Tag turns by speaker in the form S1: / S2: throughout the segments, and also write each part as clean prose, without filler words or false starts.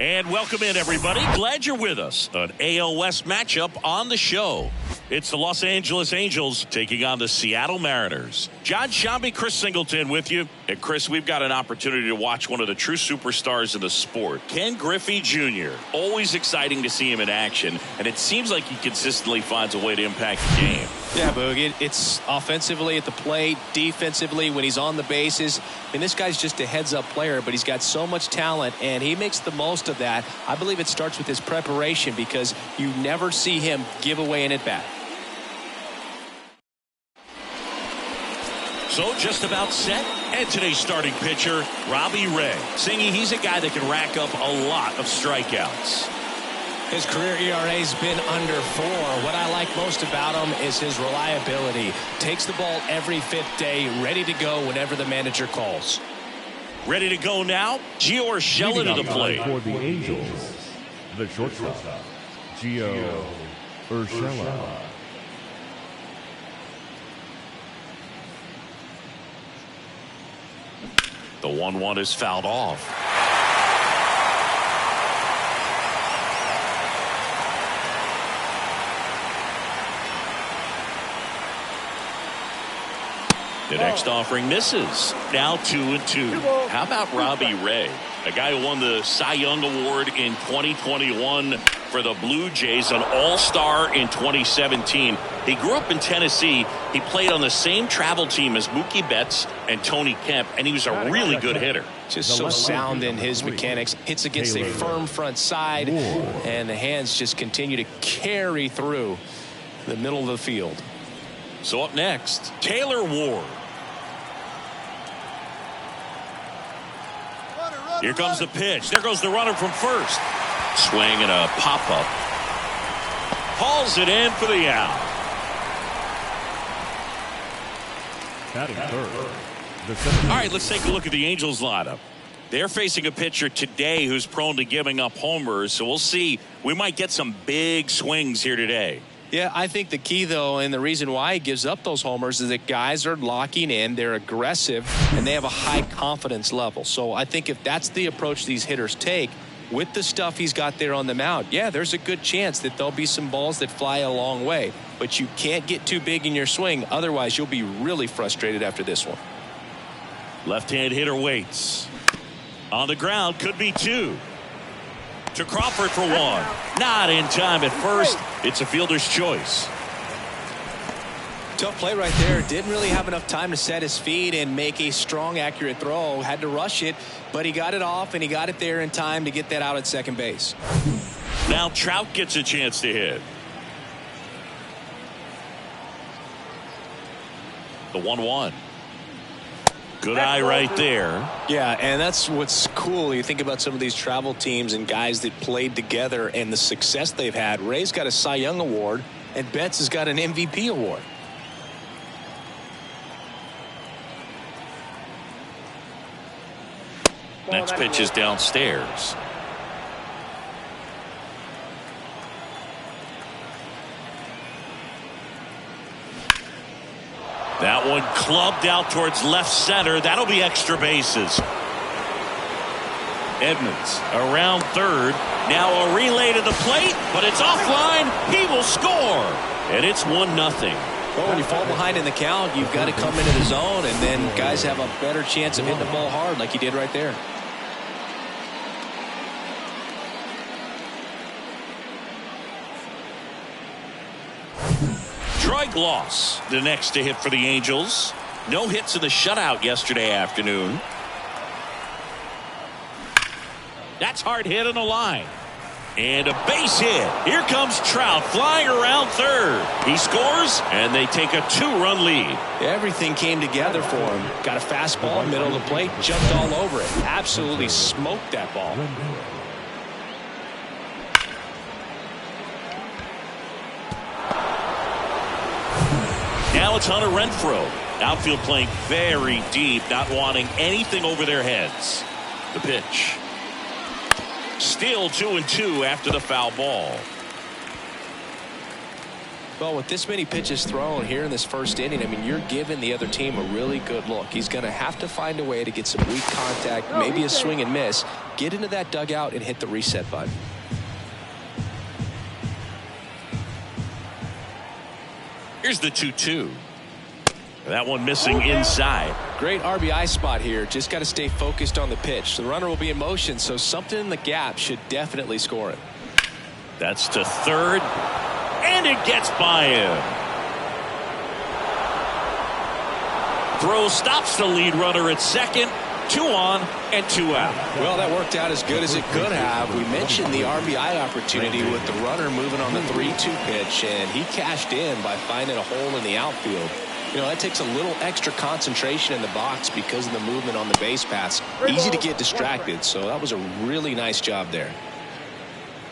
S1: And welcome in, everybody. Glad you're with us. An AL West matchup on the show. It's the Los Angeles Angels taking on the Seattle Mariners. John Shambi, Chris Singleton with you. And Chris, we've got an opportunity to watch one of the true superstars in the sport, Ken Griffey Jr. Always exciting to see him in action, and it seems like he consistently finds a way to impact the game.
S2: Yeah, Boog, it's offensively at the plate, defensively when he's on the bases. And this guy's just a heads-up player, but he's got so much talent, and he makes the most of that. I believe it starts with his preparation because you never see him give away an at-bat.
S1: So just about set. And today's starting pitcher, Robbie Ray. Singy, he's a guy that can rack up a lot of strikeouts.
S2: His career ERA's been under 4. What I like most about him is his reliability. Takes the ball every fifth day, ready to go whenever the manager calls.
S1: Ready to go now? Gio Urshela to the plate.
S3: For the Angels, the shortstop, Gio Urshela.
S1: The 1-1 is fouled off. The next offering misses. Now 2-2. How about Robbie Ray, a guy who won the Cy Young Award in 2021 for the Blue Jays, an all-star in 2017. He grew up in Tennessee. He played on the same travel team as Mookie Betts and Tony Kemp, and he was a really good hitter.
S2: Just so sound in his mechanics. Hits against a firm front side, and the hands just continue to carry through the middle of the field.
S1: So up next, Taylor Ward. Here comes the pitch. There goes the runner from first. Swing and a pop-up. Hauls it in for the out.
S3: Batting third.
S1: All right, let's take a look at the Angels lineup. They're facing a pitcher today who's prone to giving up homers, so we'll see. We might get some big swings here today.
S2: Yeah, I think the key, though, and the reason why he gives up those homers is that guys are locking in, they're aggressive, and they have a high confidence level. So I think if that's the approach these hitters take, with the stuff he's got there on the mound, yeah, there's a good chance that there'll be some balls that fly a long way. But you can't get too big in your swing, otherwise you'll be really frustrated after this one.
S1: Left-hand hitter waits. On the ground, could be 2. To Crawford for 1. Not in time at first. It's a fielder's choice.
S2: Tough play right there. Didn't really have enough time to set his feet and make a strong, accurate throw. Had to rush it, but he got it off, and he got it there in time to get that out at second base.
S1: Now Trout gets a chance to hit. The 1-1. Good eye right there.
S2: Yeah, and that's what's cool. You think about some of these travel teams and guys that played together and the success they've had. Ray's got a Cy Young Award, and Betts has got an MVP award.
S1: Next pitch is downstairs. That one clubbed out towards left center. That'll be extra bases. Edmonds around third. Now a relay to the plate, but it's offline. He will score. And it's 1-0.
S2: Well, when you fall behind in the count, you've got to come into the zone, and then guys have a better chance of hitting the ball hard like he did right there.
S1: Troy Gloss, the next to hit for the Angels. No hits in the shutout yesterday afternoon. That's hard hit on the line. And a base hit. Here comes Trout flying around third. He scores, and they take a 2-run lead.
S2: Everything came together for him. Got a fastball, middle of the plate, jumped all over it. Absolutely smoked that ball.
S1: Now it's Hunter Renfroe. Outfield playing very deep, not wanting anything over their heads. The pitch. Still 2-2 after the foul ball.
S2: Well, with this many pitches thrown here in this first inning, I mean, you're giving the other team a really good look. He's going to have to find a way to get some weak contact, maybe a swing and miss, get into that dugout and hit the reset button.
S1: Here's the 2-2. That one missing inside.
S2: Great RBI spot here. Just got to stay focused on the pitch. The runner will be in motion, so something in the gap should definitely score it.
S1: That's to third, and it gets by him. Throw stops the lead runner at second. 2 on and 2 out.
S2: Well, that worked out as good as it could have. We mentioned the RBI opportunity with the runner moving on the 3-2 pitch, and he cashed in by finding a hole in the outfield. You know, that takes a little extra concentration in the box because of the movement on the base paths. Easy to get distracted, so that was a really nice job there.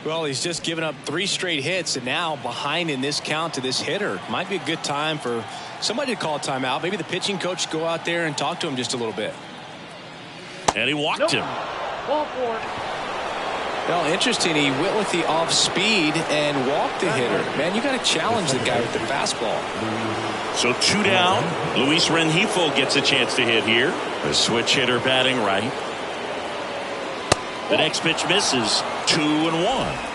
S2: Well, he's just given up 3 straight hits, and now behind in this count to this hitter. Might be a good time for somebody to call a timeout. Maybe the pitching coach go out there and talk to him just a little bit.
S1: And he walked him.
S4: Ball 4.
S2: Well, interesting. He went with the off speed and walked the hitter. Man, you got to challenge the guy with the fastball.
S1: So 2 down. Luis Rengifo gets a chance to hit here. The switch hitter batting right. The next pitch misses. 2-1.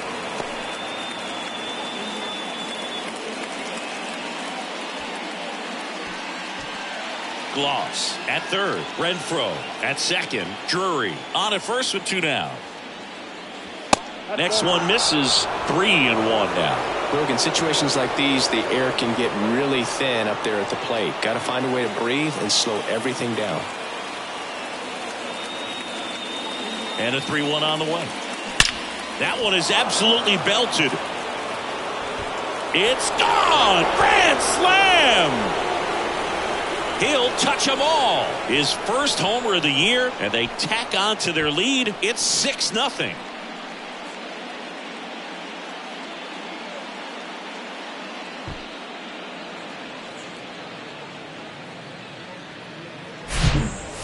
S1: Gloss at third. Renfroe at second. Drury on at first with 2 down. Next one misses. 3-1 now.
S2: Look, in situations like these, the air can get really thin up there at the plate. Got to find a way to breathe and slow everything down.
S1: And a 3-1 on the way. That one is absolutely belted. It's gone. Grand slam. He'll touch them all. His first homer of the year, and they tack on to their lead. It's 6-0.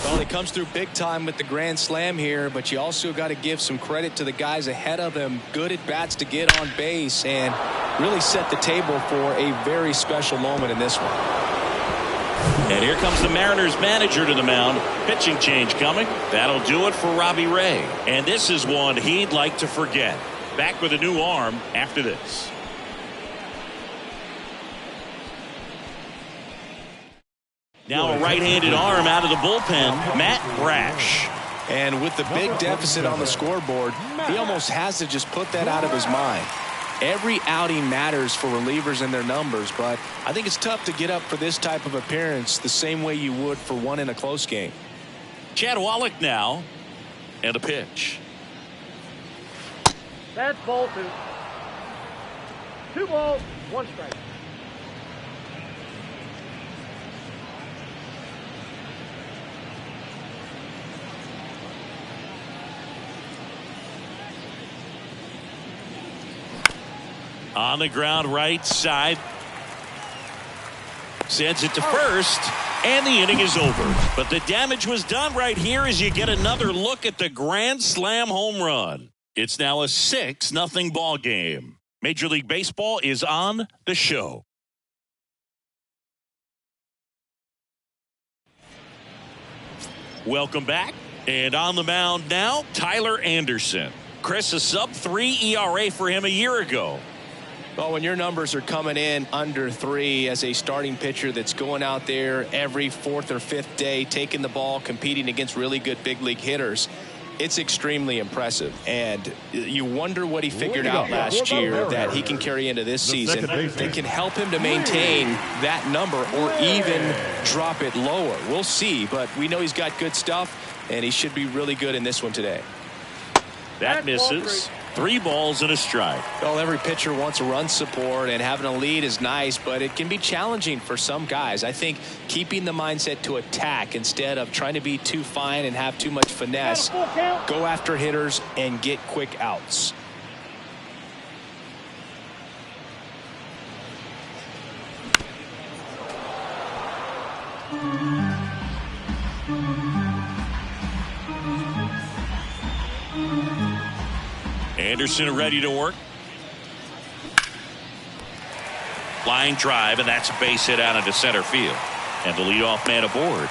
S2: Well, he comes through big time with the grand slam here, but you also got to give some credit to the guys ahead of him. Good at bats to get on base and really set the table for a very special moment in this one.
S1: And here comes the Mariners manager to the mound. Pitching change coming. That'll do it for Robbie Ray. And this is one he'd like to forget. Back with a new arm after this. Now a right-handed arm out of the bullpen, Matt Brash.
S2: And with the big deficit on the scoreboard, he almost has to just put that out of his mind. Every outing matters for relievers and their numbers, but I think it's tough to get up for this type of appearance the same way you would for one in a close game.
S1: Chad Wallach now, and a pitch.
S4: That's ball 2. 2 balls, 1 strike.
S1: On the ground right side. Sends it to first. And the inning is over. But the damage was done right here as you get another look at the grand slam home run. It's now a 6-0 ball game. Major League Baseball is on the show. Welcome back. And on the mound now, Tyler Anderson. Chris, a sub-3 ERA for him a year ago.
S2: Well, when your numbers are coming in under 3 as a starting pitcher that's going out there every 4th or 5th day, taking the ball, competing against really good big league hitters, it's extremely impressive. And you wonder what he figured out last year that he can carry into this season that can help him to maintain that number or even drop it lower. We'll see, but we know he's got good stuff, and he should be really good in this one today.
S1: That misses. 3 balls and a strike.
S2: Well, every pitcher wants a run support, and having a lead is nice, but it can be challenging for some guys. I think keeping the mindset to attack instead of trying to be too fine and have too much finesse, go after hitters and get quick outs.
S1: Anderson ready to work. Line drive, and that's a base hit out into center field. And the leadoff man aboard.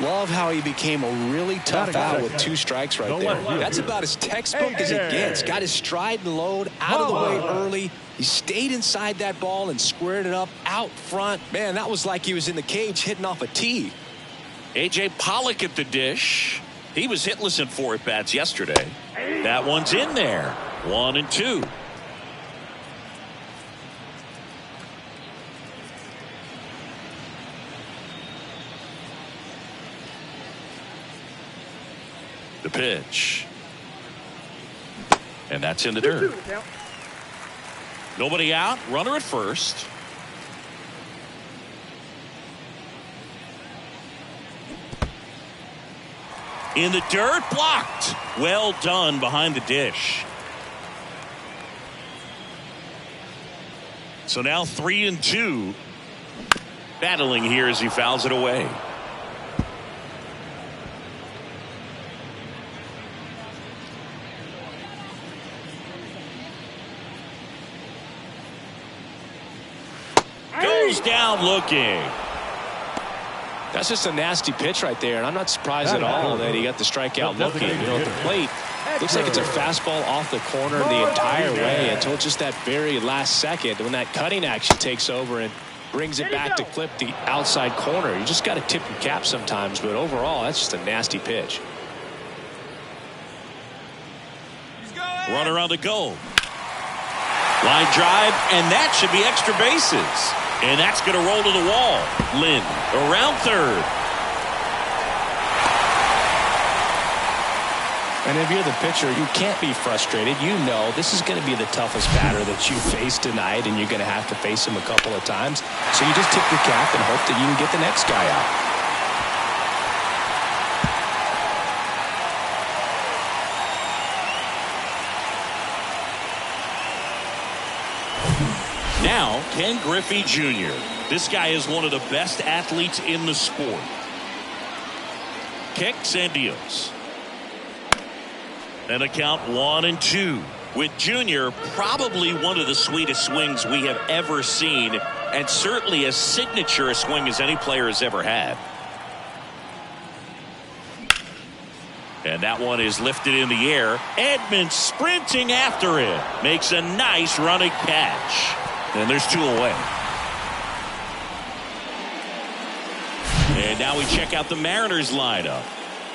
S2: Love how he became a really tough out with 2 strikes right there. That's about as textbook as it gets. Got his stride and load out of the way early. He stayed inside that ball and squared it up out front. Man, that was like he was in the cage hitting off a tee.
S1: A.J. Pollock at the dish. He was hitless in 4 at-bats yesterday. That one's in there. 1-2. The pitch. And that's in the dirt. Nobody out. Runner at first. In the dirt. Blocked. Well done behind the dish. So now 3-2. Battling here as he fouls it away. Goes down looking.
S2: That's just a nasty pitch right there, and I'm not surprised at all that he got the strikeout looking. You know, at the plate, looks like it's a fastball off the corner the entire way until just that very last second when that cutting action takes over and brings it back to clip the outside corner. You just got to tip your cap sometimes, but overall, that's just a nasty pitch.
S1: Runner on the go. Line drive, and that should be extra bases. And that's going to roll to the wall. Lynn around third.
S2: And if you're the pitcher, you can't be frustrated. You know this is going to be the toughest batter that you face tonight, and you're going to have to face him a couple of times. So you just tip your cap and hope that you can get the next guy out.
S1: Now, Ken Griffey Jr. This guy is one of the best athletes in the sport. Kicks and deals. And a count 1-2. With Jr. probably one of the sweetest swings we have ever seen, and certainly as signature a swing as any player has ever had. And that one is lifted in the air. Edmonds sprinting after it. Makes a nice running catch. And there's 2 away. And now we check out the Mariners lineup.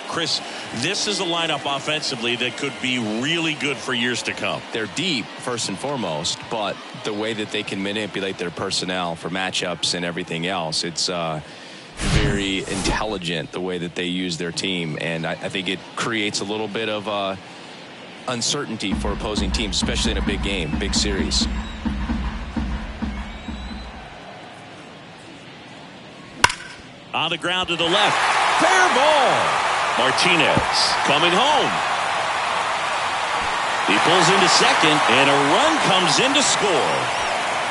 S1: Chris, this is a lineup offensively that could be really good for years to come.
S5: They're deep, first and foremost, but the way that they can manipulate their personnel for matchups and everything else, it's very intelligent the way that they use their team. And I think it creates a little bit of uncertainty for opposing teams, especially in a big game, big series.
S1: On the ground to the left. Fair ball. Martinez coming home. He pulls into second, and a run comes in to score.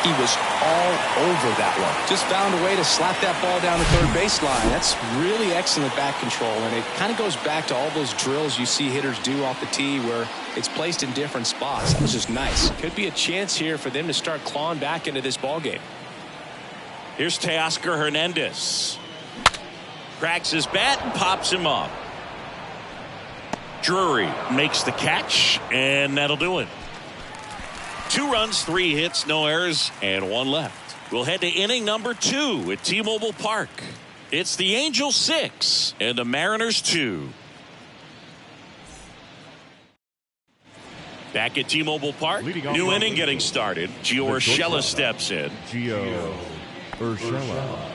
S2: He was all over that one. Just found a way to slap that ball down the third baseline. That's really excellent back control, and it kind of goes back to all those drills you see hitters do off the tee where it's placed in different spots. That was just nice. Could be a chance here for them to start clawing back into this ball game.
S1: Here's Teoscar Hernandez. Cracks his bat and pops him up. Drury makes the catch, and that'll do it. 2 runs, 3 hits, no errors, and 1 left. We'll head to inning number 2 at T-Mobile Park. It's the Angels 6 and the Mariners 2. Back at T-Mobile Park, new inning getting started. Gio Urshela steps in.
S3: Gio Urshela.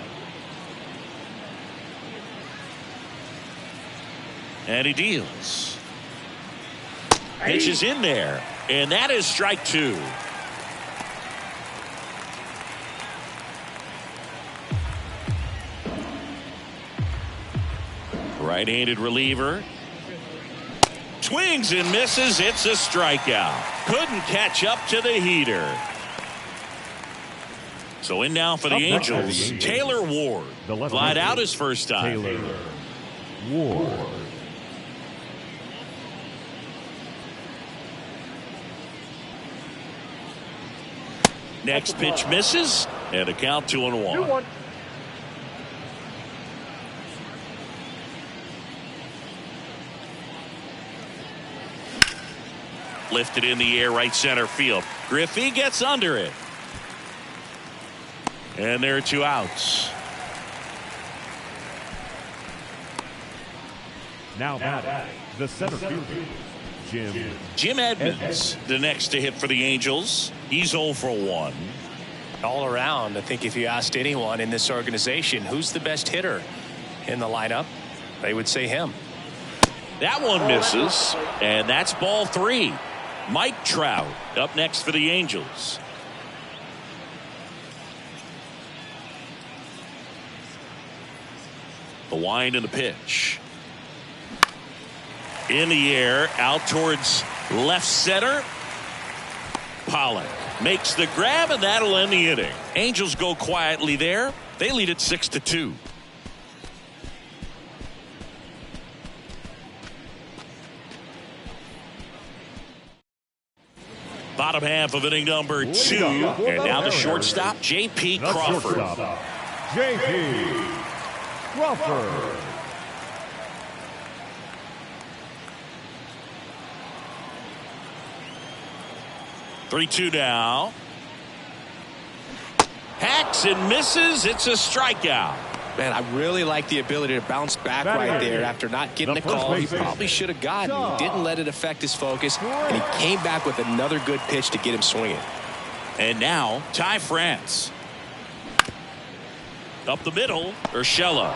S1: And he deals. Pitch is in there. And that is strike 2. Right-handed reliever. Swings and misses. It's a strikeout. Couldn't catch up to the heater. So in now for the Angels, Taylor Ward. Flied out his first time.
S3: Taylor Ward.
S1: Next pitch misses, and a count 2-1. Lifted in the air, right center field. Griffey gets under it. And there are 2 outs.
S3: Now batting, the center fielder,
S1: Jim Edmonds, the next to hit for the Angels. He's 0 for 1.
S2: All around, I think if you asked anyone in this organization who's the best hitter in the lineup, they would say him.
S1: That one misses, and that's ball 3. Mike Trout up next for the Angels. The wind and the pitch. In the air, out towards left center. Pollock makes the grab, and that'll end the inning. Angels go quietly there. They lead it 6-2. Bottom half of inning number 2. And now the shortstop, J.P. Crawford.
S3: J.P. Crawford.
S1: Three-two now. Hacks and misses. It's a strikeout.
S2: Man, I really like the ability to bounce back right there after not getting the call he probably should have gotten. He didn't let it affect his focus, and he came back with another good pitch to get him swinging.
S1: And now, Ty France. Up the middle, Urshela.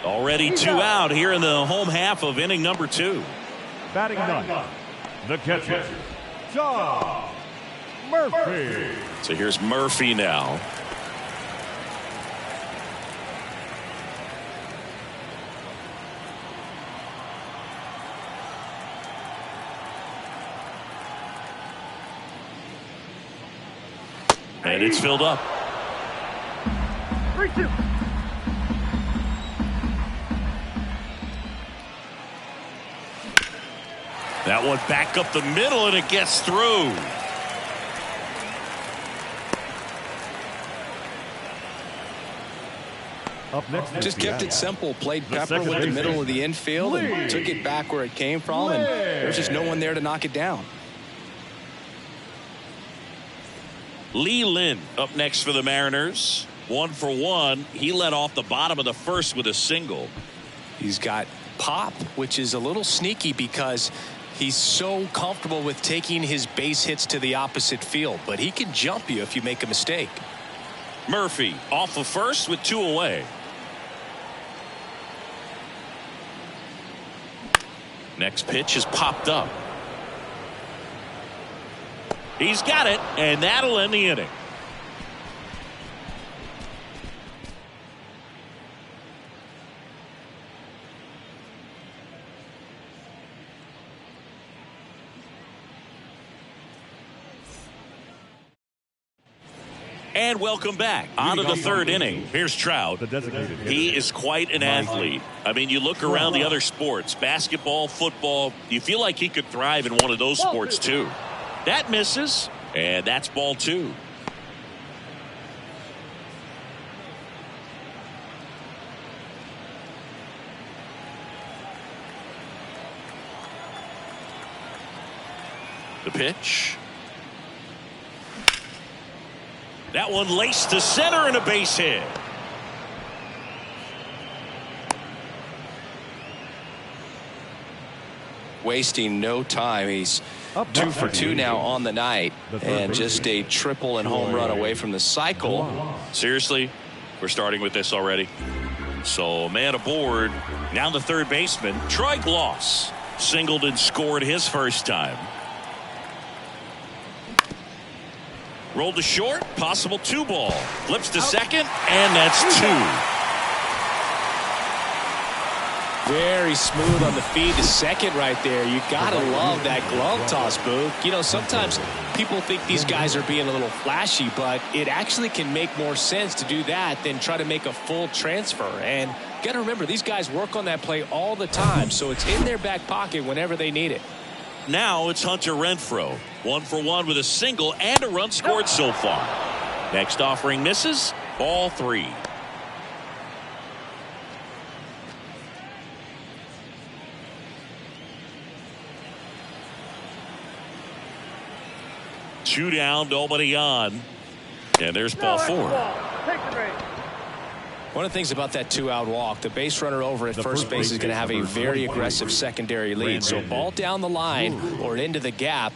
S1: Already 2 out here in the home half of inning number 2.
S3: Batting ninth, the catcher, John Murphy.
S1: So here's Murphy now. And it's filled up.
S4: 3-2.
S1: That one back up the middle, and it gets through.
S3: Up next,
S2: Just kept it simple. Played Pepper with the middle of the infield and took it back where it came from, and there's just no one there to knock it down.
S1: Lee Lynn up next for the Mariners. 1 for 1. He led off the bottom of the first with a single.
S2: He's got pop, which is a little sneaky because he's so comfortable with taking his base hits to the opposite field, but he can jump you if you make a mistake.
S1: Murphy off of first with 2 away. Next pitch is popped up. He's got it, and that'll end the inning. And welcome back. On to the 3rd inning. Here's Trout. He is quite an athlete. I mean, you look around the other sports, basketball, football, you feel like he could thrive in one of those sports too. That misses, and that's ball 2. The pitch. That one laced to center and a base hit.
S5: Wasting no time. He's 2 for 2 now on the night, and just a triple and home run away from the cycle.
S1: Seriously, we're starting with this already. So man aboard. Now the third baseman, Troy Gloss, singled and scored his first time. Rolled to short, possible 2 ball. Flips to second, and that's 2.
S2: Very smooth on the feed to second right there. You gotta love that glove toss, Boog. You know, sometimes people think these guys are being a little flashy, but it actually can make more sense to do that than try to make a full transfer. And you gotta remember, these guys work on that play all the time, so it's in their back pocket whenever they need it.
S1: Now it's Hunter Renfroe. 1 for 1 with a single and a run scored so far. Next offering misses. Ball 3. 2 down, nobody on. And there's ball 4.
S4: Take the base.
S2: One of the things about that 2-out walk, the base runner over at first base is going to have a very aggressive secondary lead. So ball down the line or into the gap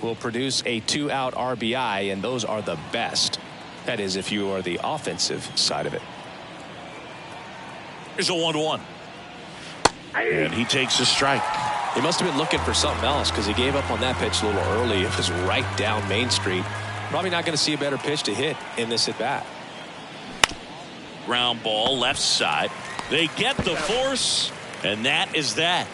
S2: will produce a 2-out RBI, and those are the best. That is, if you are the offensive side of it.
S1: Here's a 1-1. And he takes a strike.
S2: He must have been looking for something else because he gave up on that pitch a little early. It was right down Main Street. Probably not going to see a better pitch to hit in this at bat.
S1: Ground ball left side. They get the force, and that is that.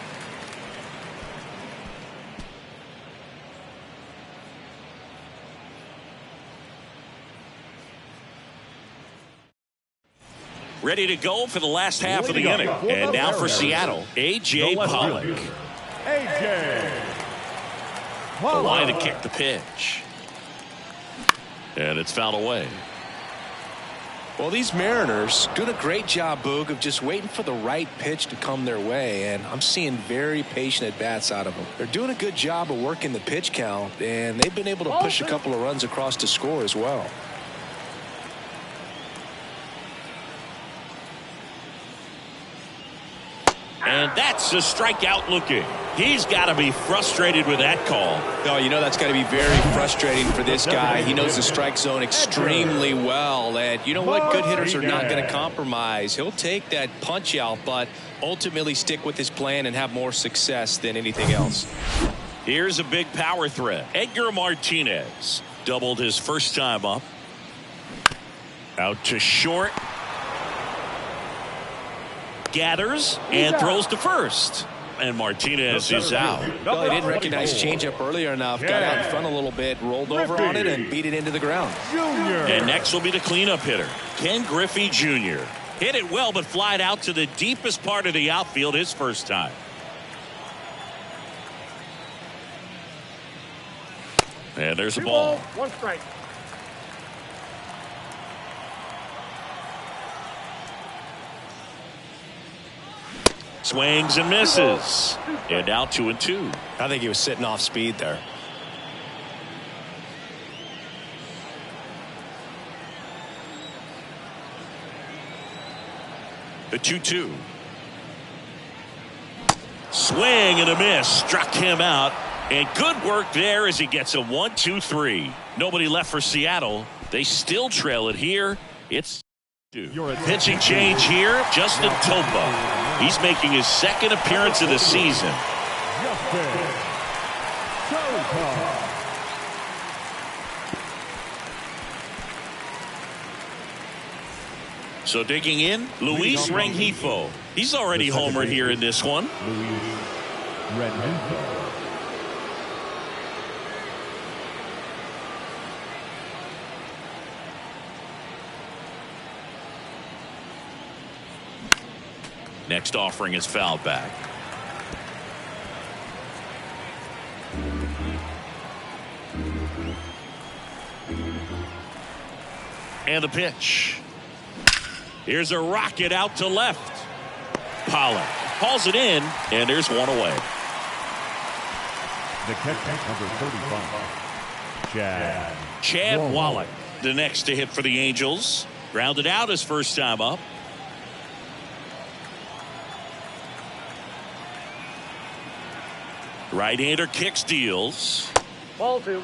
S1: Ready to go for the last half of the inning. And now for Seattle, A.J. Pollock.
S3: A.J.
S1: The
S3: Pollock.
S1: line to kick the pitch. And it's fouled away.
S2: Well, these Mariners doing a great job, Boog, of just waiting for the right pitch to come their way, and I'm seeing very patient at-bats out of them. They're doing a good job of working the pitch count, and they've been able to push a couple of runs across to score as well.
S1: And that's a strikeout looking. He's got to be frustrated with that call.
S2: Oh, you know that's got to be very frustrating for this guy. He knows the strike zone extremely well. And you know what? Good hitters are not going to compromise. He'll take that punch out, but ultimately stick with his plan and have more success than anything else.
S1: Here's a big power threat. Edgar Martinez doubled his first time up. Out to short. Gathers and throws to first. And Martinez is out.
S2: Well, he didn't recognize changeup earlier enough. Got out in front a little bit, rolled over on it, and beat it into the ground.
S1: And next will be the cleanup hitter, Ken Griffey Jr. Hit it well, but flied out to the deepest part of the outfield his first time. And there's a ball.
S4: 1 strike.
S1: Swings and misses. And now 2-2.
S2: I think he was sitting off speed there.
S1: The 2-2. Swing and a miss. Struck him out. And good work there as he gets a 1-2-3. Nobody left for Seattle. They still trail it here. It's pitching change here. Justin Topa. He's making his second appearance of the season. So digging in, Luis Rengifo. He's already homered here in this one. Next offering is fouled back. And the pitch. Here's a rocket out to left. Pollock hauls it in, and there's one away.
S3: The catcher, number 35,
S1: Chad Wallach, the next to hit for the Angels. Grounded out his first time up. Right-hander kicks, deals.
S4: Ball 2.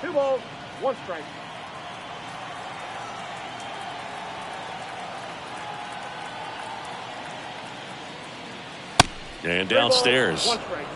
S4: 2 balls, 1 strike.
S1: And downstairs.
S4: 1 strike.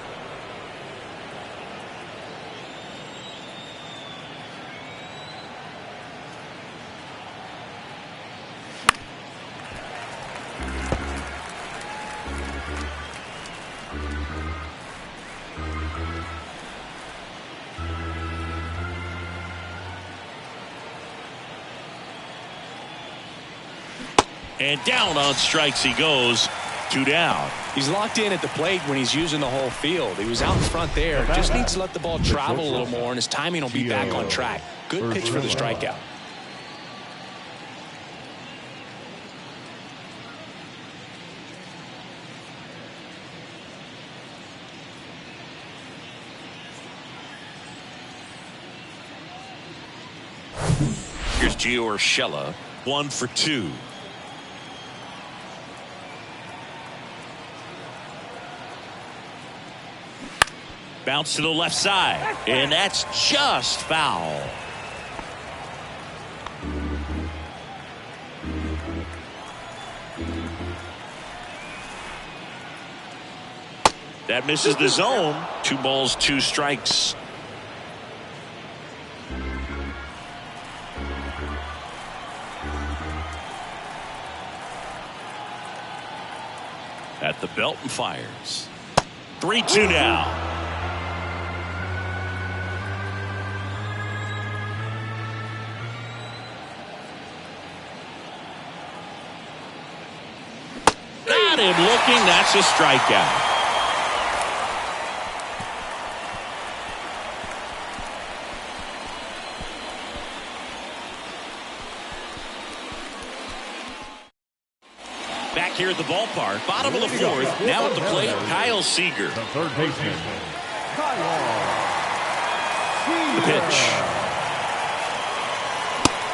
S1: And down on strikes he goes. 2 down.
S2: He's locked in at the plate when he's using the whole field. He was out in front there. Just needs to let the ball travel a little more, and his timing will be back on track. Good pitch for the strikeout.
S1: Here's Gio Urshela, 1 for 2. Bounce to the left side, and that's just foul. That misses the zone. 2 balls, 2 strikes. At the belt and fires. 3-2 now. Got him looking. That's a strikeout. Back here at the ballpark, bottom of the 4th. Now at the plate, Kyle Seager.
S3: The third baseman,
S1: The pitch.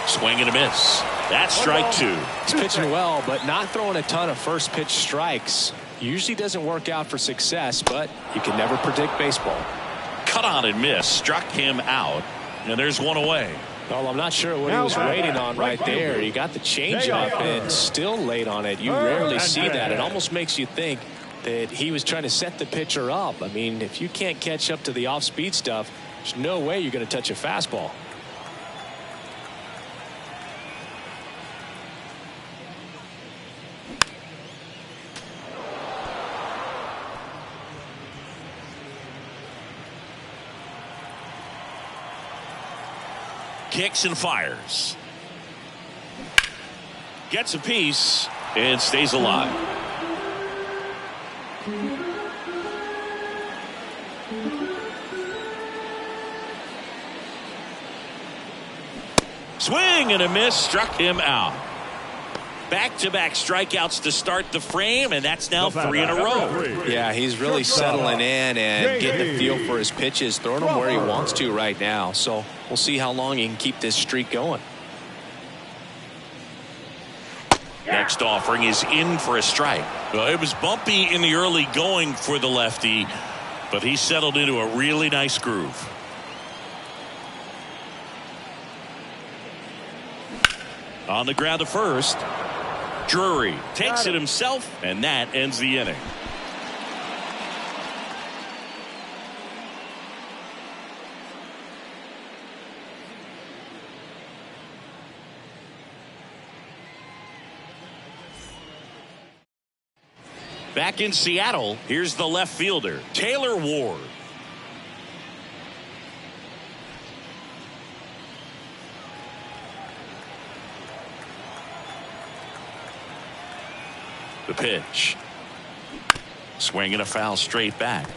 S1: Swing and a miss. That's strike 2.
S2: He's pitching well, but not throwing a ton of first pitch strikes. Usually doesn't work out for success, but you can never predict baseball.
S1: Cut on and miss. Struck him out. And there's 1 away.
S2: Well, I'm not sure what he was waiting on right there. He got the changeup and still late on it. You rarely see that. It almost makes you think that he was trying to set the pitcher up. I mean, if you can't catch up to the off-speed stuff, there's no way you're going to touch a fastball.
S1: Kicks and fires. Gets a piece and stays alive. Swing and a miss. Struck him out. Back-to-back strikeouts to start the frame, and that's now 3 in a row.
S2: Yeah, he's really settling in and getting a feel for his pitches, throwing them where he wants to right now. So we'll see how long he can keep this streak going.
S1: Next offering is in for a strike. It was bumpy in the early going for the lefty, but he settled into a really nice groove. On the ground to first. Drury takes it himself, and that ends the inning. Back in Seattle, here's the left fielder, Taylor Ward. The pitch. Swing and a foul straight back.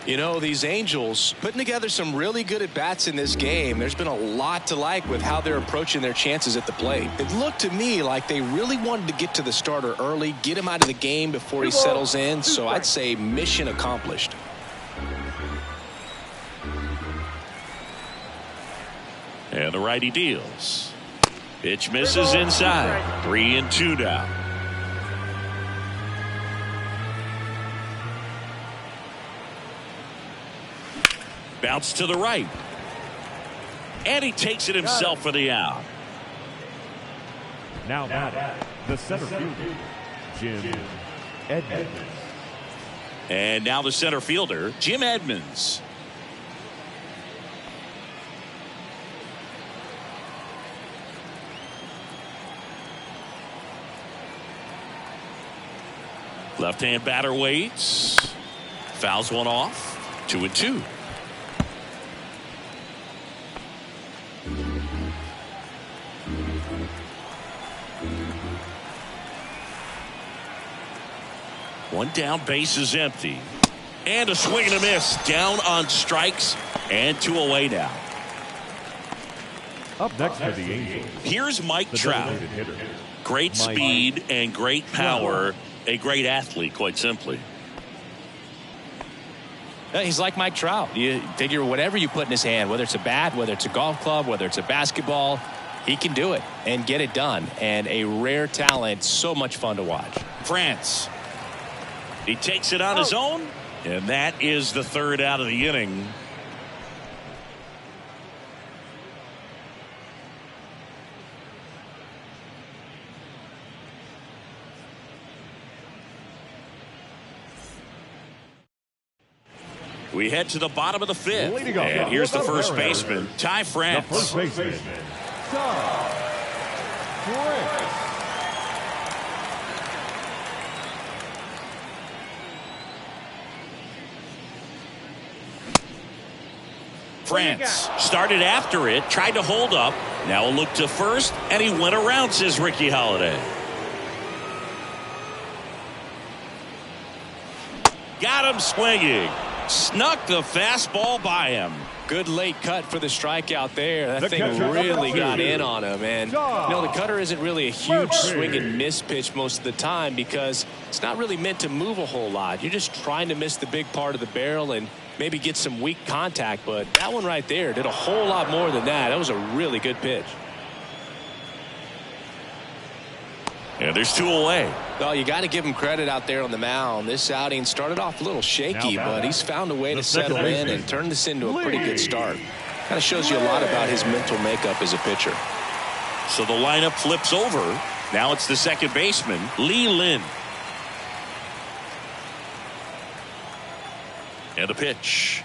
S2: You know, these Angels putting together some really good at-bats in this game. There's been a lot to like with how they're approaching their chances at the plate. It looked to me like they really wanted to get to the starter early, get him out of the game before he settles in. So I'd say mission accomplished.
S1: And the righty deals. Pitch misses inside. 3-2 now. Bounce to the right. And he takes it himself for the out.
S3: now batting, the center fielder, Jim Edmonds.
S1: And now the center fielder, Jim Edmonds. Left-hand batter waits. Fouls one off. 2-2. One down, base is empty. And a swing and a miss. Down on strikes. And 2 away now.
S3: Up next for the Angels,
S1: Here's Mike
S3: the
S1: Trout.
S3: designated hitter.
S1: Great speed and great power. A great athlete, quite simply.
S2: He's like Mike Trout. You figure whatever you put in his hand, whether it's a bat, whether it's a golf club, whether it's a basketball, he can do it and get it done. And a rare talent, so much fun to watch.
S1: France. He takes it on his own, and that is the third out of the inning. We head to the bottom of the fifth, and here's the first baseman, Ty France.
S3: The first baseman, Ty France.
S1: France started after it, tried to hold up. Now a look to first, and he went around, says Ricky Holiday. Got him swinging. Snuck the fastball by him.
S2: Good late cut for the strikeout there. That thing really got in on him. And, the cutter isn't really a huge swing and miss pitch most of the time because it's not really meant to move a whole lot. You're just trying to miss the big part of the barrel and maybe get some weak contact. But that one right there did a whole lot more than that. That was a really good pitch.
S1: And there's 2 away.
S2: Well, you got to give him credit out there on the mound. This outing started off a little shaky, but he's found a way to settle in and turn this into a pretty good start. Kind of shows you a lot about his mental makeup as a pitcher.
S1: So the lineup flips over. Now it's the second baseman, Lee Lin. And the pitch.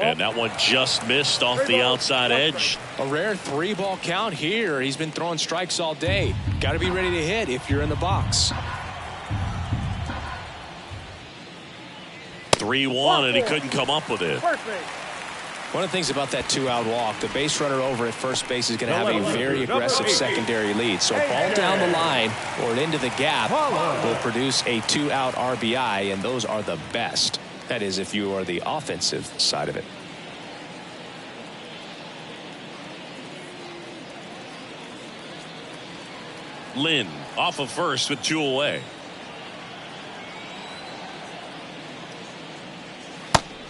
S1: And that one just missed off the outside edge.
S2: A rare 3-ball count here. He's been throwing strikes all day. Got to be ready to hit if you're in the box.
S1: 3-1, and he couldn't come up with it.
S2: One of the things about that 2-out walk, the base runner over at first base is going to have a very aggressive secondary lead. So a ball down the line or into the gap will produce a 2-out RBI, and those are the best. That is, if you are the offensive side of it.
S1: Lin off of first with 2 away.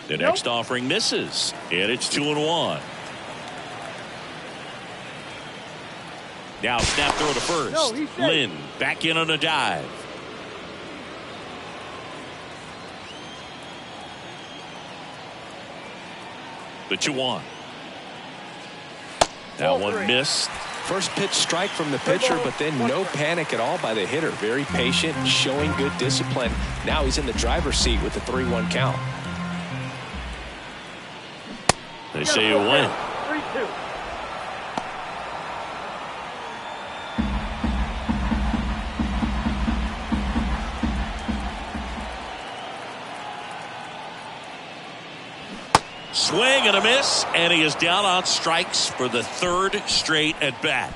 S1: The next offering misses, and it's 2-1. Now snap throw to first. Lin back in on a dive. The 2-1. That one missed.
S2: First pitch strike from the pitcher, but then no panic at all by the hitter. Very patient, showing good discipline. Now he's in the driver's seat with the 3-1 count.
S1: They say you win.
S4: 3-2.
S1: Swing and a miss, and he is down on strikes for the 3rd straight at bat.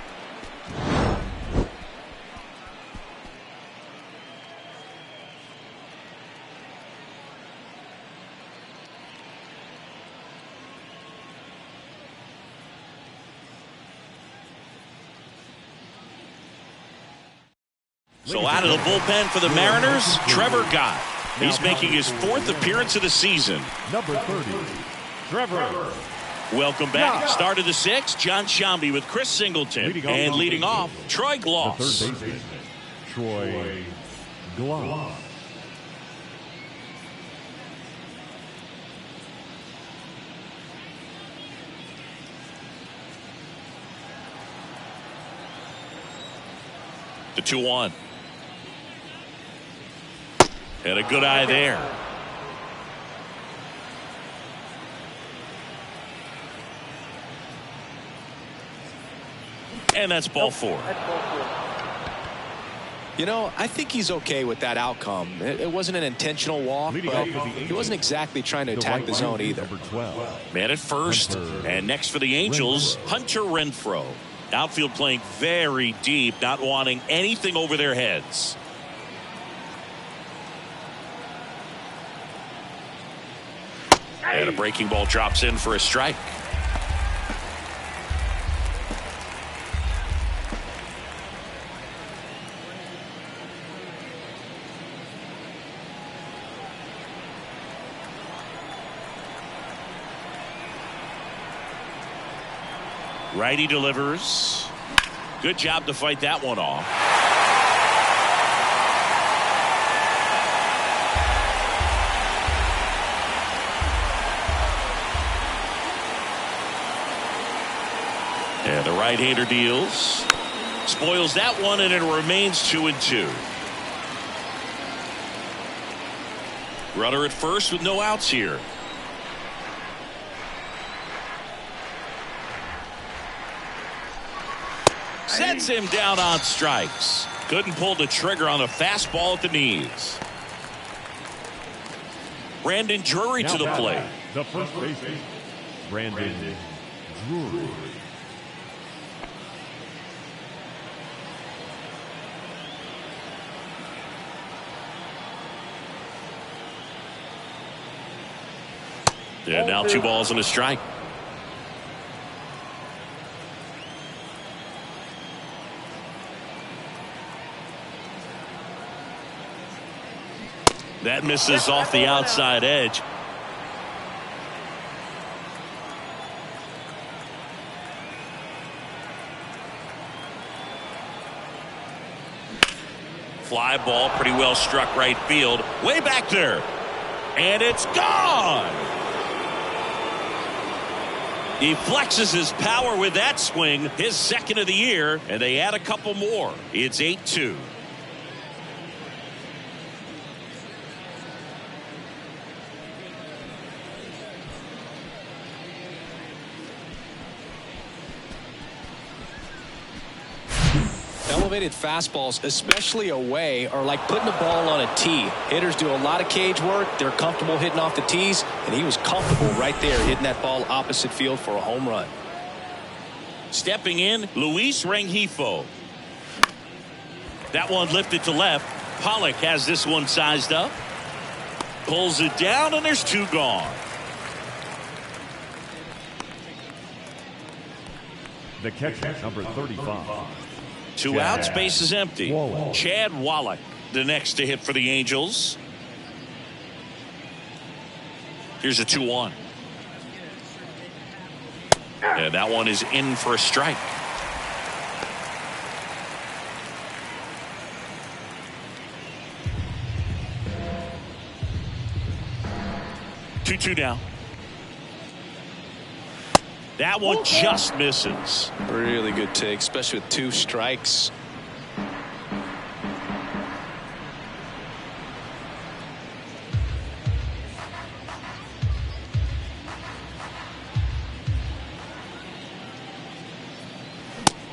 S1: So out of the bullpen for the Mariners, Trevor Gott. He's making his 4th appearance of the season.
S3: Number 30, Trevor.
S1: Welcome back. Start of the 6th, John Sciambi with Chris Singleton. And leading off, Troy Gloss.
S3: The third baseman, Troy Gloss.
S1: The 2-1. And a good eye there. And that's ball 4.
S2: You know, I think he's okay with that outcome. It wasn't an intentional walk, but he wasn't exactly trying to attack the zone either.
S1: Man at first, and next for the Angels, Hunter Renfroe. Outfield playing very deep, not wanting anything over their heads. And a breaking ball drops in for a strike. Righty delivers. Good job to fight that one off. And the right-hander deals. Spoils that one, and it remains 2-2. Runner at first with no outs here. Sets him down on strikes. Couldn't pull the trigger on a fastball at the knees. Brandon Drury to the plate.
S3: The first baseman, Brandon Drury.
S1: And now 2 balls and a strike. That misses off the outside edge. Fly ball, pretty well struck right field. Way back there. And it's gone. He flexes his power with that swing, his second of the year, and they add a couple more. It's 8-2.
S2: Elevated fastballs, especially away, are like putting a ball on a tee. Hitters do a lot of cage work. They're comfortable hitting off the tees, and he was comfortable right there hitting that ball opposite field for a home run.
S1: Stepping in, Luis Rengifo. That one lifted to left. Pollock has this one sized up. Pulls it down, and there's 2 gone.
S3: The catcher, number 35.
S1: 2 outs, base is empty.
S3: Wallach.
S1: Chad Wallach, the next to hit for the Angels. Here's a 2-1. And that one is in for a strike. Two now. That one just misses.
S2: Really good take, especially with 2 strikes.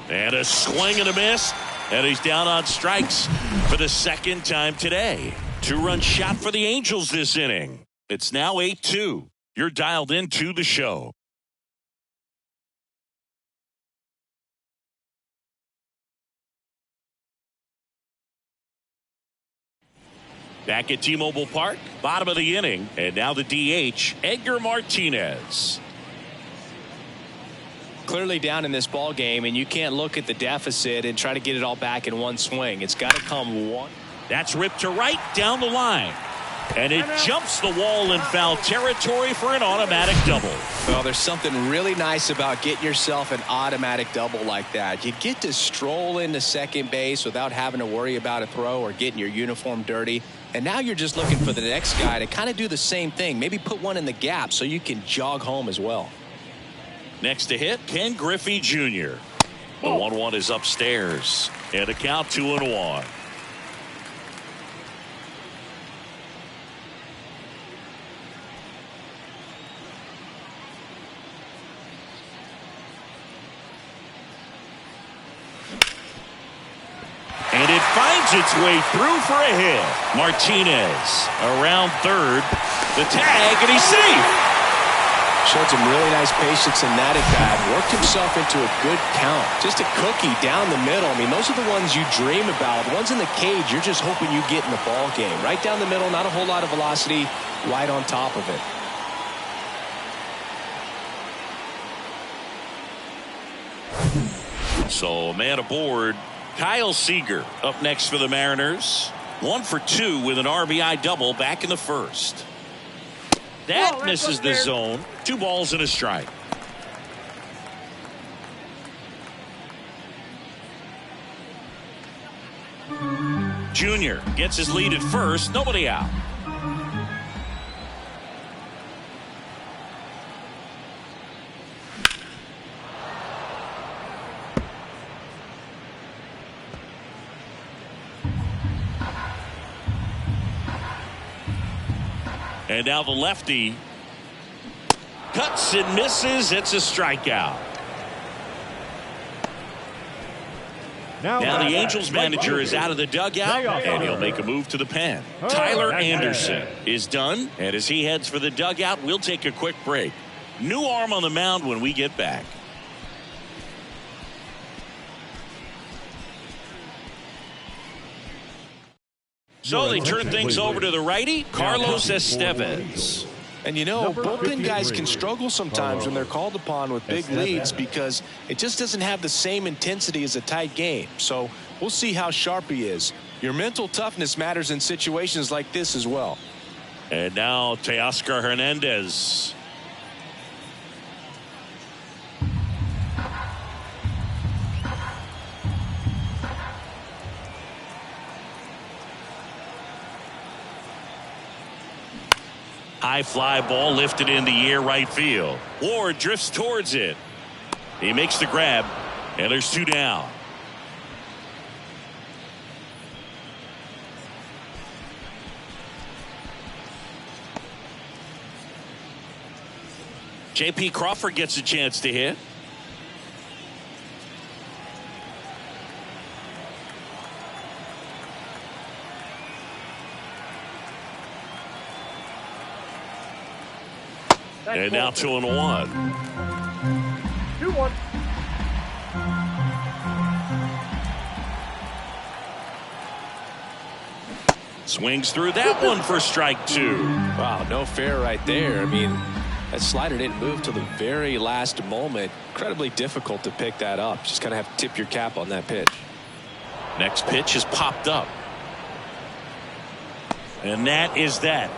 S1: And a swing and a miss. And he's down on strikes for the second time today. 2-run shot for the Angels this inning. It's now 8-2. You're dialed into the show. Back at T-Mobile Park, bottom of the inning, and now the DH, Edgar Martinez.
S2: Clearly down in this ball game, and you can't look at the deficit and try to get it all back in one swing. It's got to come one.
S1: That's ripped to right down the line. And it jumps the wall in foul territory for an automatic double.
S2: Well, there's something really nice about getting yourself an automatic double like that. You get to stroll into second base without having to worry about a throw or getting your uniform dirty. And now you're just looking for the next guy to kind of do the same thing. Maybe put one in the gap so you can jog home as well.
S1: Next to hit, Ken Griffey Jr. The 1-1 is upstairs. And a count 2-1. And it finds its way through for a hit. Martinez around third. The tag, and he's safe.
S2: Showed some really nice patience in that at bat. Worked himself into a good count. Just a cookie down the middle. I mean, those are the ones you dream about. The ones in the cage, you're just hoping you get in the ball game. Right down the middle, not a whole lot of velocity, right on top of it.
S1: So, man aboard. Kyle Seager up next for the Mariners. 1 for 2 with an RBI double back in the first. That misses the zone. 2 balls and a strike. Jr. gets his lead at first. Nobody out. And now the lefty cuts and misses. It's a strikeout. Now the Angels manager is out of the dugout, and he'll make a move to the pen. Tyler Anderson is done, and as he heads for the dugout, we'll take a quick break. New arm on the mound when we get back. So they turn things over to the righty, Carlos Estevez.
S2: And you know, bullpen guys can struggle sometimes when they're called upon with big leads because it just doesn't have the same intensity as a tight game. So we'll see how sharp he is. Your mental toughness matters in situations like this as well.
S1: And now Teoscar Hernandez. High fly ball lifted in the air right field. Ward drifts towards it. He makes the grab, and there's 2 down. J.P. Crawford gets a chance to hit. And now 2-1.
S4: 2-1.
S1: Swings through that one for strike 2.
S2: Wow, no fair right there. I mean, that slider didn't move till the very last moment. Incredibly difficult to pick that up. Just kind of have to tip your cap on that pitch.
S1: Next pitch is popped up. And that is that.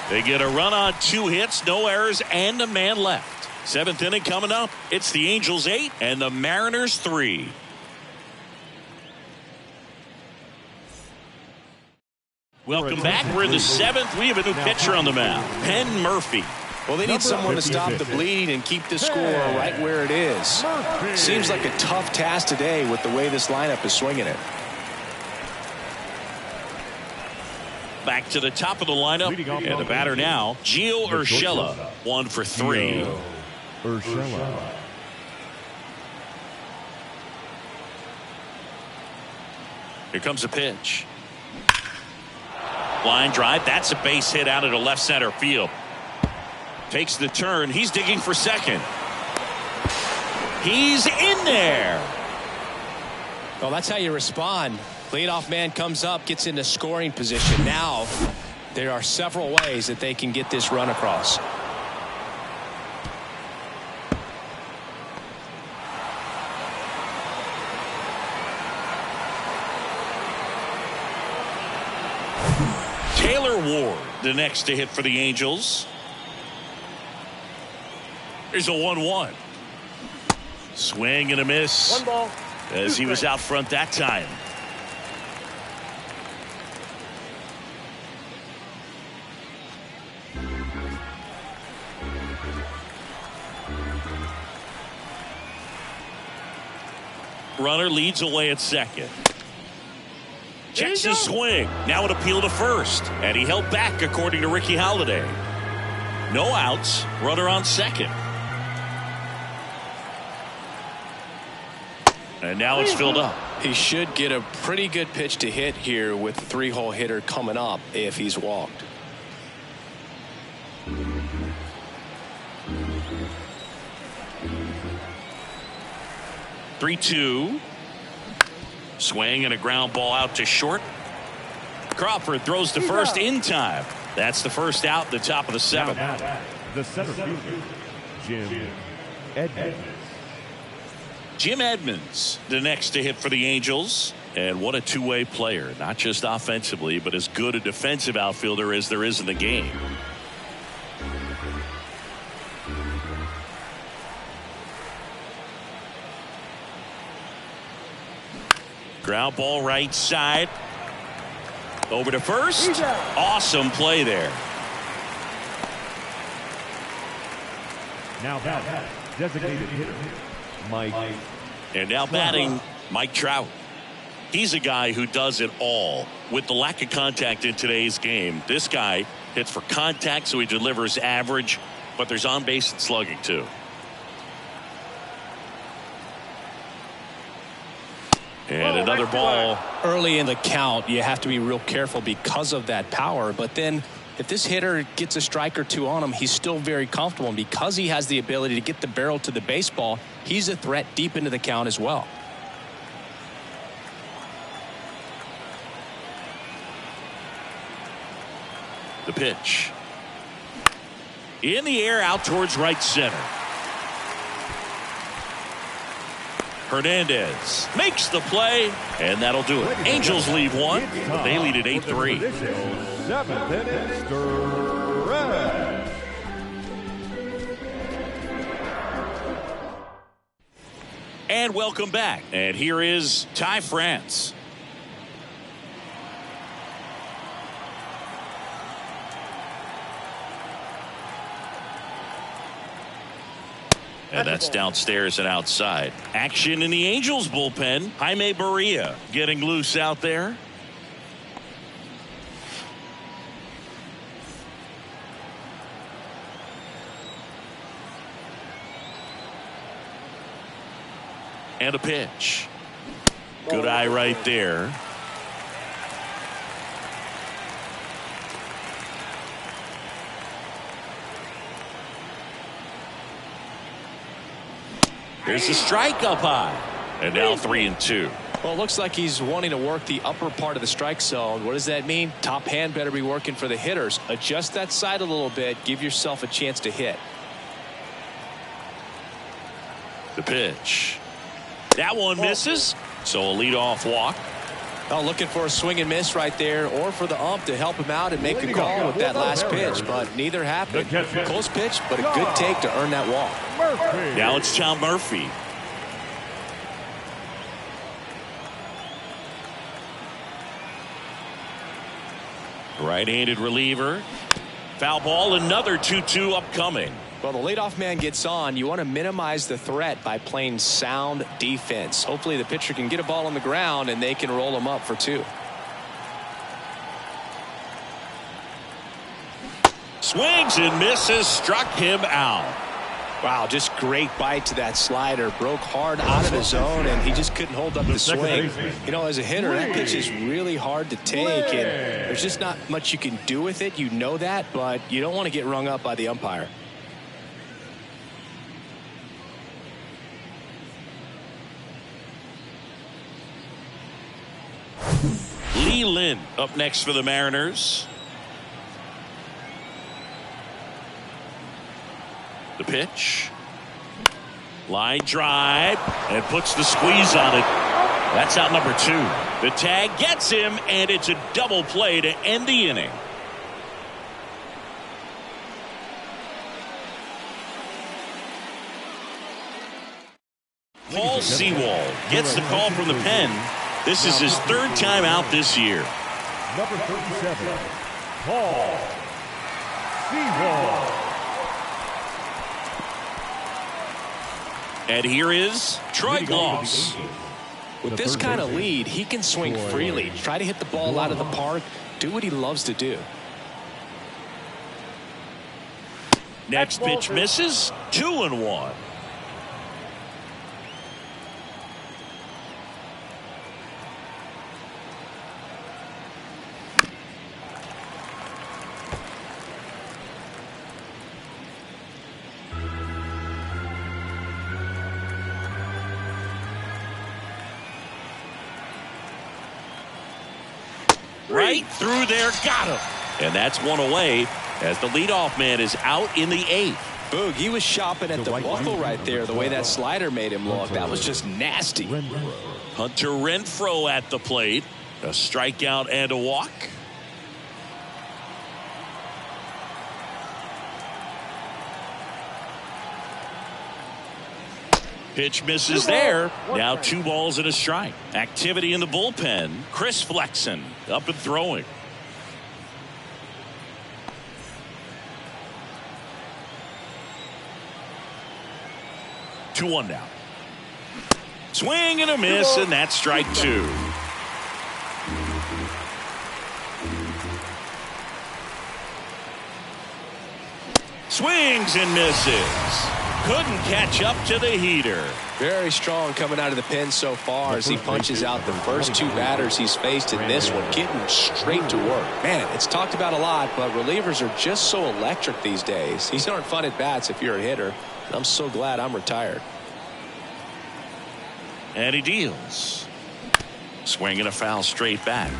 S1: They get a run on 2 hits, no errors, and a man left. 7th inning coming up. It's the Angels 8 and the Mariners 3. Welcome back. We're in the 7th. We have a new pitcher on the mound, Penn Murphy.
S2: Well, they need someone to stop the bleed and keep the score right where it is. Seems like a tough task today with the way this lineup is swinging it.
S1: Back to the top of the lineup, and the batter now, Gio Urshela, 1 for 3.
S3: Urshela.
S1: Here comes a pitch. Line drive. That's a base hit out into left center field. Takes the turn. He's digging for second. He's in there.
S2: Well, that's how you respond. Leadoff man comes up, gets into scoring position. Now there are several ways that they can get this run across.
S1: Taylor Ward, the next to hit for the Angels. Here's a 1-1. Swing and a miss.
S4: 1 ball.
S1: As he was out front that time. Runner leads away at second. Checks his swing. Now an appeal to first. And he held back according to Ricky Holiday. No outs. Runner on second. And now it's filled up.
S2: He should get a pretty good pitch to hit here with the 3-hole hitter coming up if he's walked.
S1: Three-two. Swing and a ground ball out to short. Crawford throws to first in time. That's the first out at the top of the 7th.
S3: The center fielder, Jim Edmonds.
S1: Jim Edmonds, the next to hit for the Angels. And what a two-way player, not just offensively, but as good a defensive outfielder as there is in the game. Ground ball right side. Over to first. Awesome play there.
S3: Now batting, designated hitter, Mike.
S1: And now batting, Mike Trout. He's a guy who does it all. With the lack of contact in today's game, this guy hits for contact, so he delivers average, but there's on base and slugging too. And another ball.
S2: Early in the count, you have to be real careful because of that power. But then if this hitter gets a strike or two on him, he's still very comfortable. And because he has the ability to get the barrel to the baseball, he's a threat deep into the count as well.
S1: The pitch. In the air out towards right center. Hernandez makes the play, and that'll do it. Angels leave one. They lead at 8-3.
S3: Seventh inning stretch.
S1: And welcome back. And here is Ty France. And that's downstairs and outside. Action in the Angels bullpen. Jaime Barria getting loose out there. And a pitch. Good eye right there. There's a strike up high. And now 3-2.
S2: Well, it looks like he's wanting to work the upper part of the strike zone. What does that mean? Top hand better be working for the hitters. Adjust that side a little bit. Give yourself a chance to hit.
S1: The pitch. That one misses. So a leadoff walk.
S2: Oh, looking for a swing and miss right there, or for the ump to help him out and make a call with that last pitch, but neither happened. Close pitch, but a good take to earn that walk.
S1: Now it's Tom Murphy. Right-handed reliever. Foul ball, another 2-2 upcoming.
S2: Well, the leadoff man gets on. You want to minimize the threat by playing sound defense. Hopefully the pitcher can get a ball on the ground and they can roll him up for 2.
S1: Swings and misses, struck him out.
S2: Wow, just great bite to that slider. Broke hard out of the zone, and he just couldn't hold up the swing. You know, as a hitter, that pitch is really hard to take, and there's just not much you can do with it. You know that, but you don't want to get rung up by the umpire.
S1: Lee Lin up next for the Mariners. The pitch. Line drive and puts the squeeze on it. That's out number 2. The tag gets him, and it's a double play to end the inning. Paul Sewald gets the call from the pen. This is his 3rd time out this year.
S3: Number 37, Paul Sewald.
S1: And here is Troy Gloss.
S2: With this kind of lead, he can swing freely, try to hit the ball out of the park, do what he loves to do.
S1: Next pitch misses. 2-1. Right through there, got him. And that's one away as the leadoff man is out in the 8th.
S2: Boog, he was shopping at the buckle right there, the way that slider made him look. That was just nasty.
S1: Hunter Renfroe at the plate. A strikeout and a walk. Pitch misses there. Now 2 balls and a strike. Activity in the bullpen. Chris Flexen up and throwing. Two one now. Swing and a miss, and that's strike 2. Swings and misses. Couldn't catch up to the heater.
S2: Very strong coming out of the pen so far as he punches out the first 2 batters he's faced in this one, getting straight to work. Man, it's talked about a lot, but relievers are just so electric these days. These aren't fun at bats if you're a hitter, and I'm so glad I'm retired.
S1: And he deals. Swing and a foul straight back.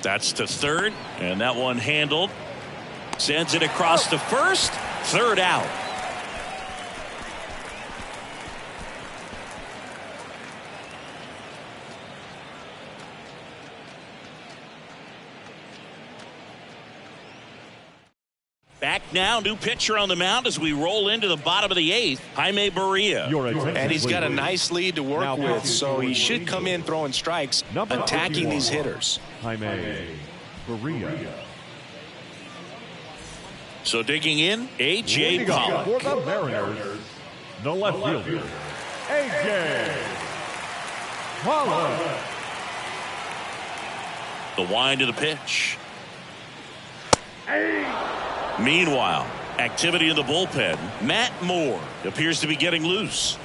S1: That's to third, and that one handled. Sends it across to first. Third out. Back now, new pitcher on the mound as we roll into the bottom of the 8th. Jaime Barria.
S2: And he's got a nice lead to work with, so he should come in throwing strikes, attacking these hitters.
S3: Jaime Barria.
S1: So digging in, A.J. Pollock.
S3: For the Mariners, the left fielder, A.J. Pollock.
S1: The wind of the pitch. Meanwhile, activity in the bullpen. Matt Moore appears to be getting loose.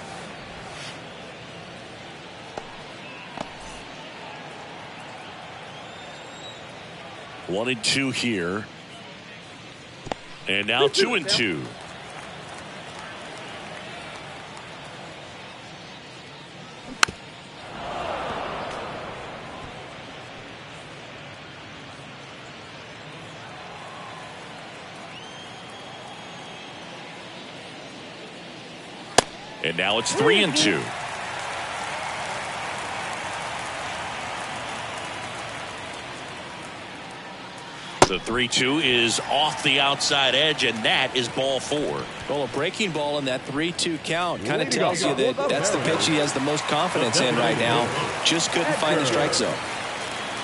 S1: One and two here. And now 2-2. And now it's 3-2. The 3-2 is off the outside edge, and that is ball 4.
S2: Well, a breaking ball in that 3-2 count kind of tells you that that's the pitch he has the most confidence in right now. Just couldn't find the strike zone.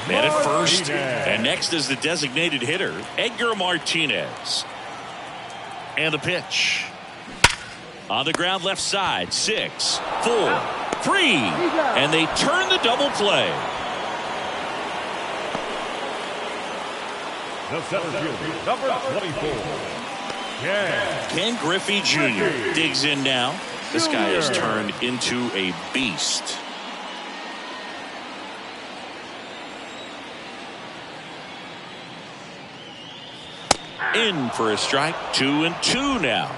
S1: Man at first, and next is the designated hitter, Edgar Martinez. And the pitch. On the ground left side, 6, 4, 3, and they turn the double play.
S3: The center fielder, number 24,
S1: Ken Griffey Jr. digs in now. This guy has turned into a beast. In for a strike, 2-2 now.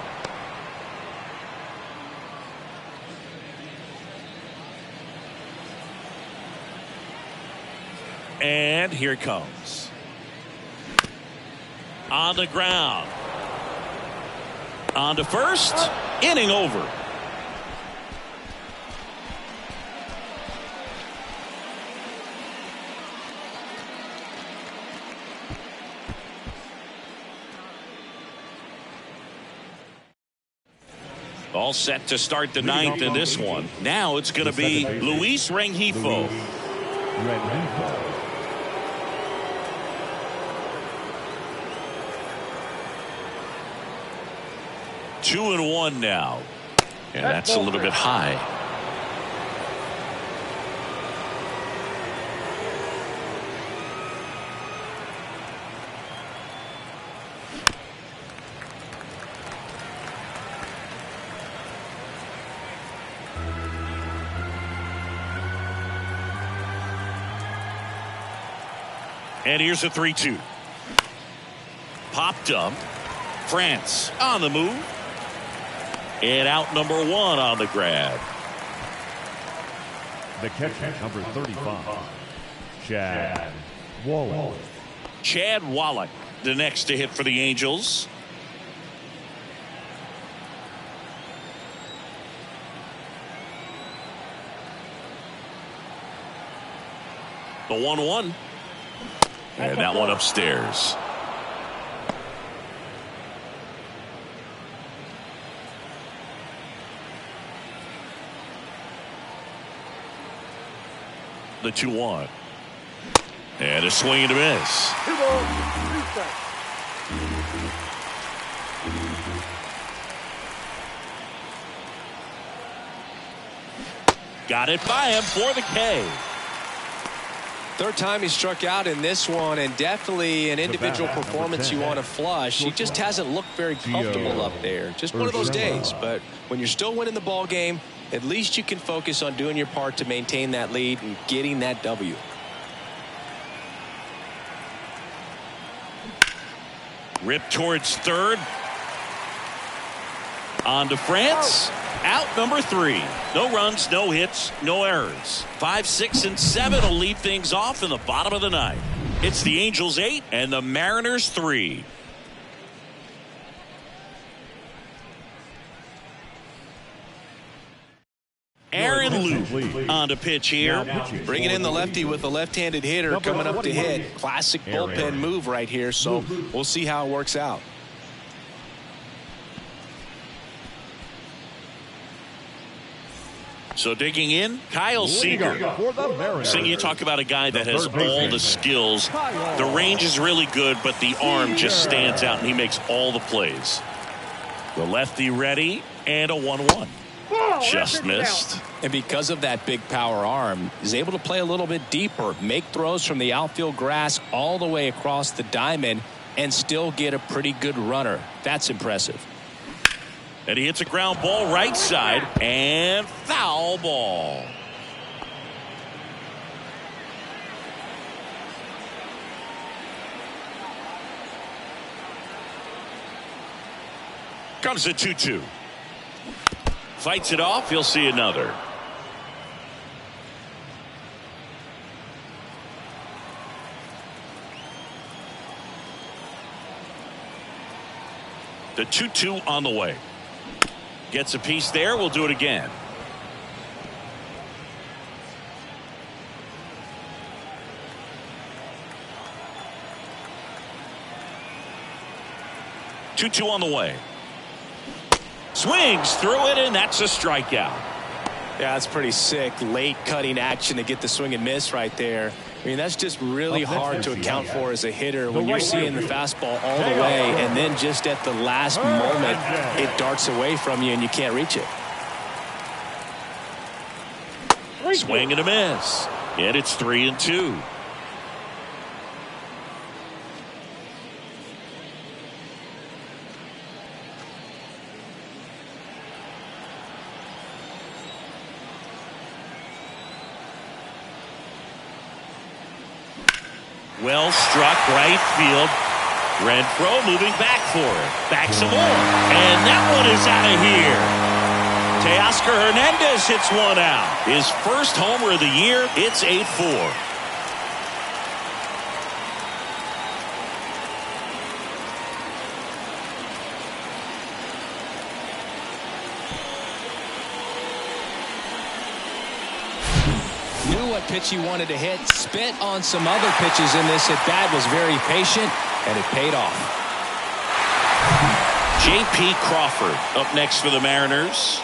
S1: And here it comes. On the ground. On to first. Inning over. All set to start the 9th in this one. Now it's going to be Luis Rengifo. 2-1 now. And that's a little bit high. And here's a 3-2. Popped up. France on the move. And out number 1 on the grab.
S3: the catcher, number 35, Chad Wallach.
S1: Chad Wallach, the next to hit for the Angels. The 1-1. And that one upstairs. The 2-1. And a swing and a miss.
S4: 2 balls, 2 strikes.
S1: Got it by him for the K.
S2: Third time he struck out in this one, and definitely an individual performance you want to flush. He just hasn't looked very comfortable up there. Just one of those days. But when you're still winning the ball game, at least you can focus on doing your part to maintain that lead and getting that W.
S1: Rip towards third. On to France. Out number 3. No runs, no hits, no errors. 5, 6, and 7 will lead things off in the bottom of the 9th. It's the Angels 8 and the Mariners 3. Aaron Luke on to pitch here.
S2: Bringing in the lefty with a left-handed hitter coming up to hit. Classic bullpen move right here, so we'll see how it works out.
S1: So digging in, Kyle Seager. Sing, you talk about a guy that has all the skills. The range is really good, but the arm just stands out, and he makes all the plays. The lefty ready, and a 1-1. Just missed.
S2: And because of that big power arm, he's able to play a little bit deeper, make throws from the outfield grass all the way across the diamond, and still get a pretty good runner. That's impressive.
S1: And he hits a ground ball right side, and foul ball. Comes the 2-2. Fights it off. He'll see another. The 2-2 on the way. Gets a piece there. We'll do it again. Two on the way. Swings through it, and that's a strikeout.
S2: Yeah, that's pretty sick. Late cutting action to get the swing and miss right there. I mean, that's just really hard to account for as a hitter when you're seeing the fastball all the way, and then just at the last moment, it darts away from you and you can't reach it.
S1: Swing and a miss. And it's 3-2. Well struck right field. Renfroe moving back for it. Back some more. And that one is out of here. Teoscar Hernandez hits one out. His first homer of the year. It's 8-4.
S2: Knew what pitch he wanted to hit. Spit on some other pitches in this at bat. Was very patient, and it paid off.
S1: J.P. Crawford up next for the Mariners.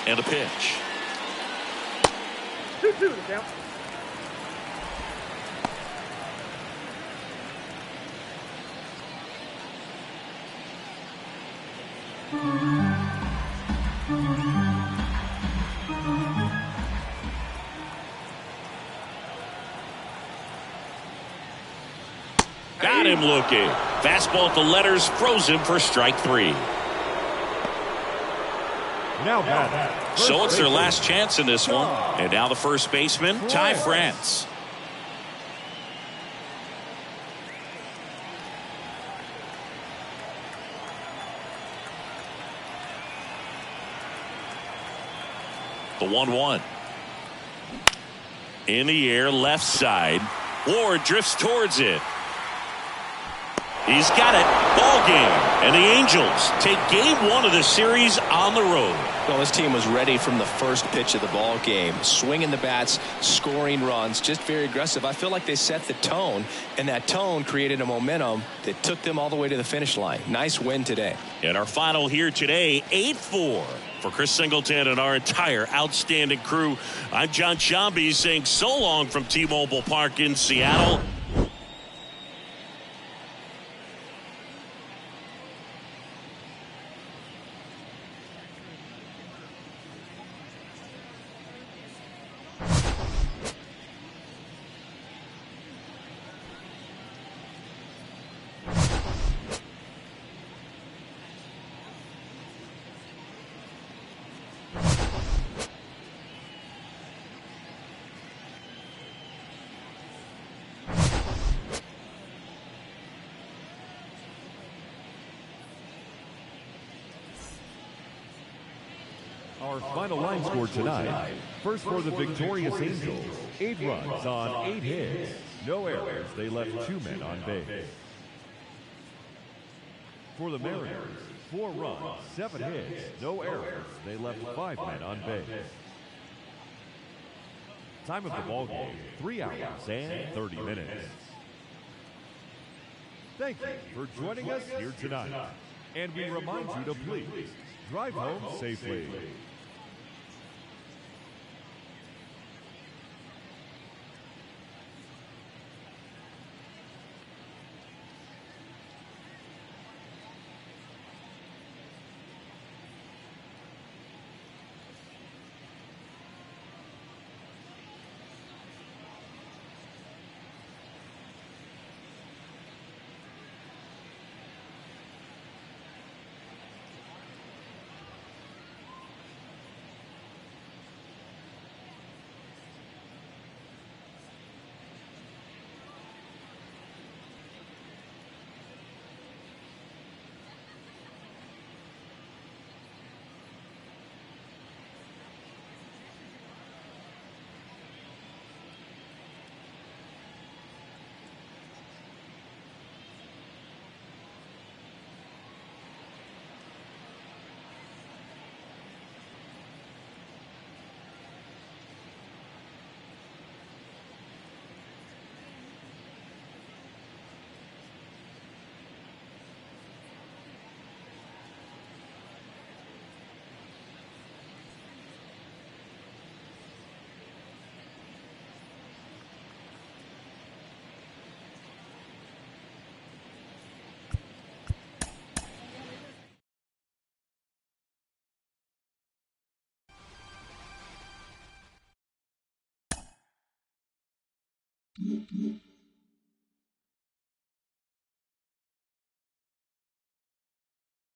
S1: And a pitch.
S4: 2-2 the count.
S1: Got him looking. Fastball at the letters, froze him for strike 3.
S3: Now back.
S1: So it's their last chance in this one. And now the first baseman, Ty France. The 1-1. In the air, left side. Ward drifts towards it. He's got it. Ball ball game. And the Angels take game one of the series on the road.
S2: Well, this team was ready from the first pitch of the ball game, swinging the bats, scoring runs, just very aggressive. I feel like they set the tone, and that tone created a momentum that took them all the way to the finish line. Nice win today.
S1: And our final here today, 8-4. For Chris Singleton and our entire outstanding crew, I'm John Shambi saying so long from T-Mobile Park in Seattle.
S3: Our final line score tonight. First for the victorious Angels, 8 runs on 8 hits. No errors. They left 2 men on base. For the Mariners, 4 runs, 7 hits. No errors. They left 5 men on base. Time of the ball game, 3 hours and 30 minutes. Thank you for joining us here tonight. And we remind you to please drive home safely.